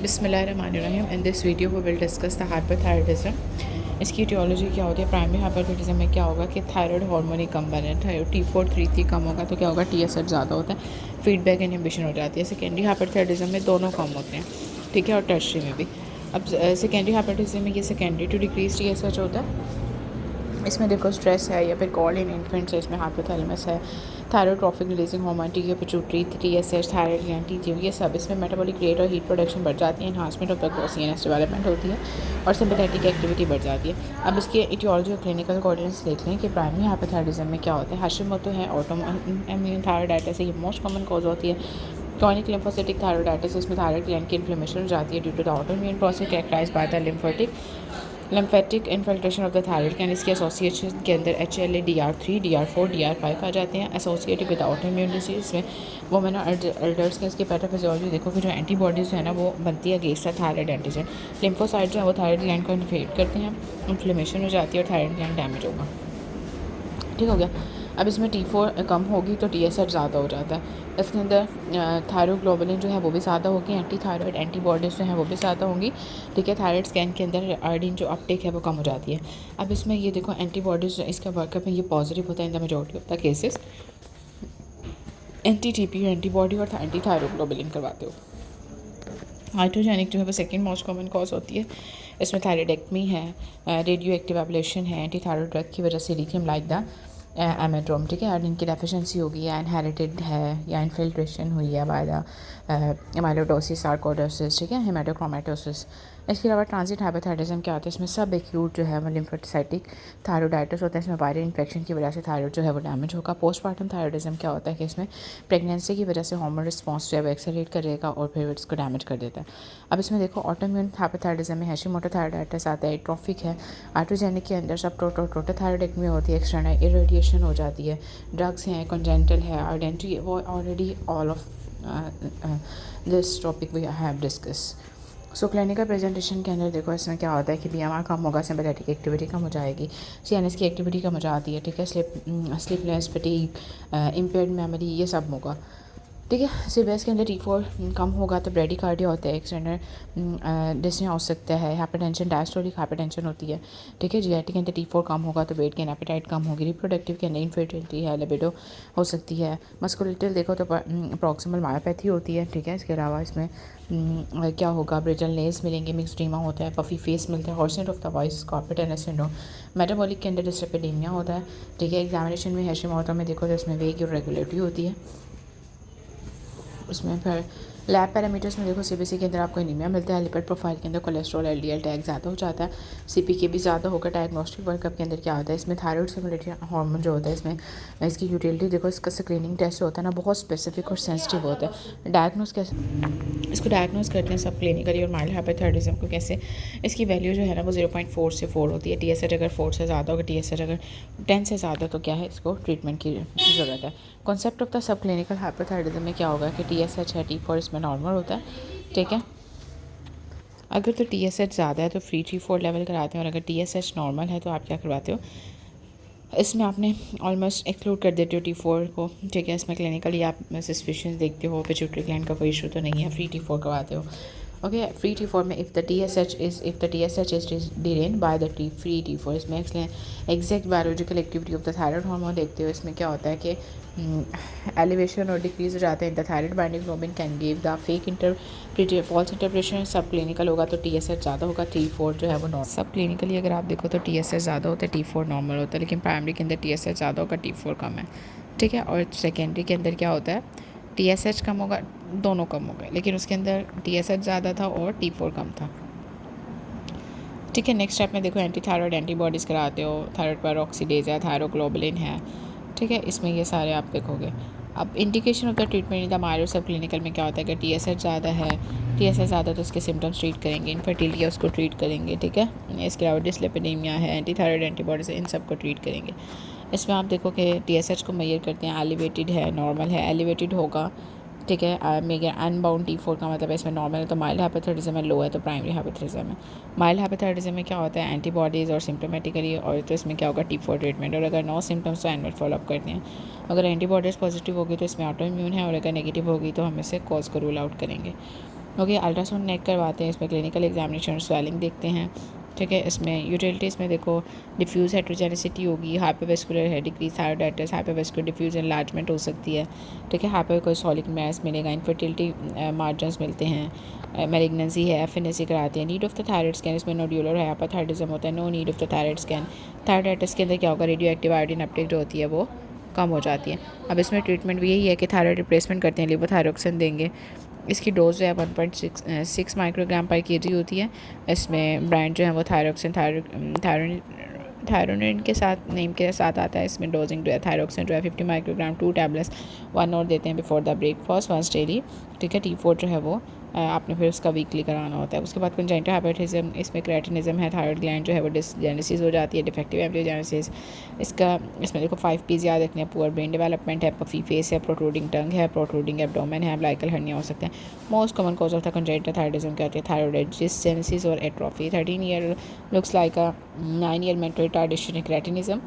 बिस्मिल्लाहिर्रहमानिर्रहीम। In this video we will discuss the hyperthyroidism. इसकी aetiology क्या होती है। प्राइमरी हाइपरथायराइडिज्म में क्या होगा कि थायराइड हार्मोन ही कम बने, T4 T3 कम होगा तो क्या होगा, TSH ज़्यादा होता है, फीडबैक इनहिबिशन हो जाती है। सेकेंडरी हाइपरथायराइडिज्म में दोनों कम होते हैं, ठीक है, और टर्शरी में भी। अब सेकेंडरी हाइपरथायराइडिज्म में ये सेकेंडरी टू डिक्रीज TSH होता है। इसमें देखो स्ट्रेस है या फिर कॉल इन इन्फेंट्स है, इसमें हाइपोथैलेमस है, thyrotrophic releasing hormone T pituitary TSH thyroid gland TTH, ये सब इसमें मेटाबॉलिक रेट और हीट प्रोडक्शन बढ़ जाती है, enhancement of the CNS development होती है और सिंपैथेटिक एक्टिविटी बढ़ जाती है। अब इसके इटियोलॉजी और क्लिनिकल कोऑर्डिनेट्स देख लें कि प्राइमरी हाइपोथायराइडिज्म में क्या होता है। हाशिमोतो है, ऑटोइम्यून थायराइडाइटिस है, ये मोस्ट कॉमन कॉज होती है। क्रॉनिक लिम्फोसिटिक थायराइडाइटिस, इसमें थायराइड ग्लैंड की इन्फ्लेमेशन हो जाती है due to the autoimmune process characterised by the lymphatic infiltration of the thyroid gland. इसके एसोसिएशन के अंदर HLA DR3 DR4 DR5 आ जाते हैं एसोसिएटेड विद ऑटोइम्यून डिसीज में। वुमेन और एल्डर्स के इसकी पैथोफिजियोलॉजी देखो कि जो एंटीबॉडीज़ है ना वो बनती है against the thyroid antigen. Lymphocyte जो है वो थायराइड ग्लैंड को इन्फेक्ट करते हैं, इन्फ्लेमेशन हो जाती है और थायराइड ग्लैंड डैमेज होगा, ठीक हो गया। अब इसमें T4 कम होगी तो TSH ज़्यादा हो जाता है। इसके अंदर थायरोग्लोबुलिन जो है वो भी ज़्यादा होगी, एंटी थायराइड एंटीबॉडीज़ जो हैं वो भी ज़्यादा होंगी, ठीक है। थायराइड स्कैन के अंदर आयोडीन जो अपटेक है वो कम हो जाती है। अब इसमें ये देखो एंटीबॉडीज़ इसका वर्कअप में ये पॉजिटिव होता है in the majority of the cases. NTTP antibody और एंटी थायरोग्लोबुलिन करवाते हो। हाइड्रोजेनिक जो है वो सेकेंड मोस्ट कॉमन कॉज होती है। इसमें थायराइडेक्टमी है, रेडियो एक्टिव एब्लेशन है, एंटी थायराइड ड्रग की वजह से लिथियम लाइक द एमेट्रोम, ठीक है। आयरन की डेफिशिएंसी होगी या इनहेरिटेड है या इन्फिल्ट्रेशन हुई है बाय द एमाइलोडोसिस सार्कोइडोसिस, ठीक है, हेमाटोक्रोमेटोसिस। इसके अलावा ट्रांजिट हाइपोथायराइडिज्म क्या होता है, इसमें सब एक्यूट जो है वो लिम्फोसाइटिक थायरोडाइटिस होता है, इसमें वायरल इन्फेक्शन की वजह से थायराइड जो है वो डैमेज होगा। पोस्टमार्टम थायराइडिज्म क्या होता है कि इसमें प्रेगनेंसी की वजह से हार्मोन रिस्पॉन्स जो है वो एक्सेलरेट करेगा और फिर इसको डैमेज कर देता है। अब इसमें देखो ऑटोइम्यून हाइपोथायराइडिज्म में हैशिमोटो थायराइडाइटिस आता है, एट्रोफिक है, आइट्रोजेनिक के अंदर सब टोटोथायराइडेक्टमी होती है, एक्सटर्नल इरेडिएशन हो जाती है, ड्रग्स हैं, कंजेंटल है, आइडेंटिटी, वो already all of this topic we have discuss. So clinical presentation के अंदर देखो इसमें क्या होता है कि BMR कम होगा, सिंपैथेटिक एक्टिविटी कम हो जाएगी, CNS की एक्टिविटी कम हो जाती है, ठीक है, स्लीपलेस, फटीग, इम्पेयर्ड मेमोरी, ये सब होगा, ठीक है। CVS के अंदर T4 कम होगा तो ब्रेडिकार्डिया होता है, एक्सटर्नल डिस्निया हो सकता है, हाइपरटेंशन डायस्टोलिक हाइपरटेंशन होती है, ठीक है। GIT के अंदर T4 कम होगा तो वेट गेन, एपेटाइट कम होगी, रिप्रोडक्टिव के अंदर इनफर्टिलिटी है, लिबिडो हो सकती है। मस्कुलेटल देखो तो प्रॉक्सिमल मायोपैथी होती है, ठीक है। इसके अलावा इसमें क्या होगा, ब्रिजल नेल्स मिलेंगे, मिक्सडीमा होता है, पफी फेस मिलता है, hoarseness of the voice, carpal tunnel syndrome. Metabolic के अंदर डिस्लिपिडीमिया होता है, ठीक है। एग्जामिनेशन में हैशिमोटो में देखो तो इसमें वेग और रेगुलेटरी होती है। उसमें फिर लैब पैरामीटर्स में देखो CBC के अंदर आपको एनीमिया मिलता है, लिपिड प्रोफाइल के अंदर कोलेस्ट्रॉल LDL टैग ज़्यादा हो जाता है, CPK भी ज़्यादा होगा। डायग्नोस्टिक वर्कअप के अंदर क्या होता है, इसमें थायराइड स्टिमुलेटरी हार्मोन जो होता है, इसमें इसकी यूटिलिटी देखो, इसका स्क्रीनिंग टेस्ट होता है ना बहुत स्पेसिफिक और सेंसिटिव होता है। डायग्नोस कैसे, इसको डायग्नोस करते हैं सब क्लिनिकली। और माइल्ड हाइपोथायराइडिज्म को कैसे, इसकी वैल्यू जो है ना वो 0.4 से 4 होती है। TSH अगर 4 से ज़्यादा होगा, TSH अगर 10 से ज़्यादा तो क्या है, इसको ट्रीटमेंट की ज़रूरत है। Concept of the sub clinical hypothyroidism में क्या होगा कि TSH है, T4 इसमें नॉर्मल होता है, ठीक है। अगर तो TSH ज़्यादा है तो फ्री T4 लेवल कराते हैं, और अगर TSH नॉर्मल है तो आप क्या करवाते हो, इसमें आपने ऑलमोस्ट एक्सक्लूड कर देते हो T4 को, ठीक है। इसमें क्लिनिकली आप सस्पिशन देखते हो, पिट्यूटरी ग्लैंड का कोई इशू तो नहीं है, फ्री T4 करवाते हो, ओके। फ्री T4 में if the TSH is driven by the free T4, इसमें exact biological activity of the thyroid hormone देखते हो। इसमें क्या होता है कि एलिवेशन और डिक्रीज हो जाते हैं, the thyroid binding globin can give the fake false interpretation. सब क्लिनिकल होगा तो TSH ज़्यादा होगा, T4 जो है वो नॉर्मल। सब क्लिनिकली अगर आप देखो तो TSH ज़्यादा होता है, T4 नॉर्मल होता है, लेकिन प्राइमरी के अंदर TSH ज़्यादा होगा, T4 कम है, ठीक है। और सेकेंडरी के अंदर क्या होता है, TSH कम होगा, दोनों कम हो गए, लेकिन उसके अंदर TSH ज़्यादा था और T4 कम था, ठीक है। नेक्स्ट स्टेप में देखो एंटी थायराइड एंटीबॉडीज़ कराते हो, थायराइड पेरोक्सीडेज है, थायरोग्लोबुलिन है, ठीक है। इसमें ये सारे आप देखोगे। अब indication of the treatment in the mild सब क्लिनिकल में क्या होता है कि TSH ज़्यादा है, TSH ज़्यादा तो उसके सिम्टम्स ट्रीट करेंगे, इनफर्टिलिटी है उसको ट्रीट करेंगे, ठीक है। इसके अलावा डिस्लिपिडीमिया है, एंटी थायराइड एंटीबॉडीज़ है, इन सब को ट्रीट करेंगे। इसमें आप देखो कि TSH को मेजर करते हैं, एलिवेटेड है, नॉर्मल है, एलिवेटेड होगा, ठीक है। मेजर अनबाउंड T4 का मतलब है इसमें नॉर्मल है तो माइल्ड हाइपोथायराइडिज्म है, लो है तो प्राइमरी हाइपोथायराइडिज्म है। माइल्ड हाइपोथायराइडिज्म में क्या होता है, एंटीबॉडीज़ और सिम्टोमेटिकली, और तो इसमें क्या होगा T4 ट्रीटमेंट, और अगर नो सिम्टम्स तो एनुअल फॉलोअप करते हैं। अगर एंटीबॉडीज़ पॉजिटिव होगी तो इसमें ऑटो इम्यून है, और अगर नेगेटिव होगी तो हम इसे कॉज को रूल आउट करेंगे। ओके, अल्ट्रासाउंड नेक करवाते हैं, इसमें क्लिनिकल एग्जामिनेशन स्वेलिंग देखते हैं, ठीक है। इसमें यूटिलिटीज़ में देखो डिफ्यूज़ हेट्रोजेनिसिटी होगी, हाइपरवेस्कुलर है, decrease thyroiditis, hypervascular diffuse enlargement हो सकती है, ठीक है। हाइपरकोसोलिक मैस मिलेगा, इनफर्टिलिटी मार्जिन्स मिलते हैं, मैलिग्नेंसी है, एफएनएसी कराते हैं। Need of the thyroid scan, इसमें नोड्यूलर है, हाइपरथायराइडिज्म होता है, no need of the thyroid scan. Thyroiditis के अंदर क्या होगा, रेडियो एक्टिव आयोडीन अपटेक जो होती है वो कम हो जाती है। अब इसमें ट्रीटमेंट भी यही है कि थायराइड रिप्लेसमेंट करते हैं, लेवोथायरोक्सिन देंगे। इसकी डोज जो है 1.6 माइक्रोग्राम पर केजी होती है। इसमें ब्रांड जो है वो थायरोक्सिन थायरोनिन के साथ नेम के साथ आता है। इसमें डोजिंग जो है थायरोक्सिन जो है 50 माइक्रोग्राम 2 टैबलेट्स 1 और देते हैं before the breakfast once daily, ठीक है। T4 जो है वो आपने फिर उसका वीकली कराना होता है। उसके बाद कंजेनिटल हाइपरथिज्म, इसमें क्रेटिनिज्म है, थायराइड ग्लैंड जो है वो डिसजेनेसिस हो जाती है, डिफेक्टिव एम्ब्रियोजेनेसिस। इसमें देखो 5 P's याद रखने हैं, पुअर ब्रेन डेवलपमेंट है, पफी फेस है, प्रोट्रूडिंग टंग है, प्रोट्रूडिंग एब्डोमेन है, अम्बिलिकल हर्निया हो सकते हैं। Most common cause of the congenital thyroidism क्या होती है, थायराइड डिसजेनेसिस और atrophy. 13 year looks like a 9 year mental retardation cretinism,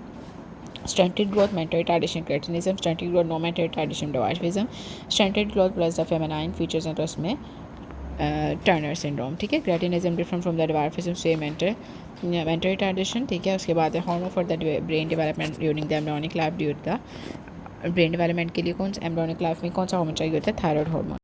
stunted growth, mental retardation, cretinism, stunted growth, no mental retardation, dwarfism, stunted growth plus the feminine features हैं तो इसमें Turner syndrome, ठीक है। Cretinism different from the dwarfism से mental retardation, ठीक है। उसके बाद है hormone for the brain development during the embryonic life, during the brain development के लिए कौन सा एम्ब्रियोनिक लाइफ में कौन सा हार्मोन चाहिए होता है, थायराइड हार्मोन।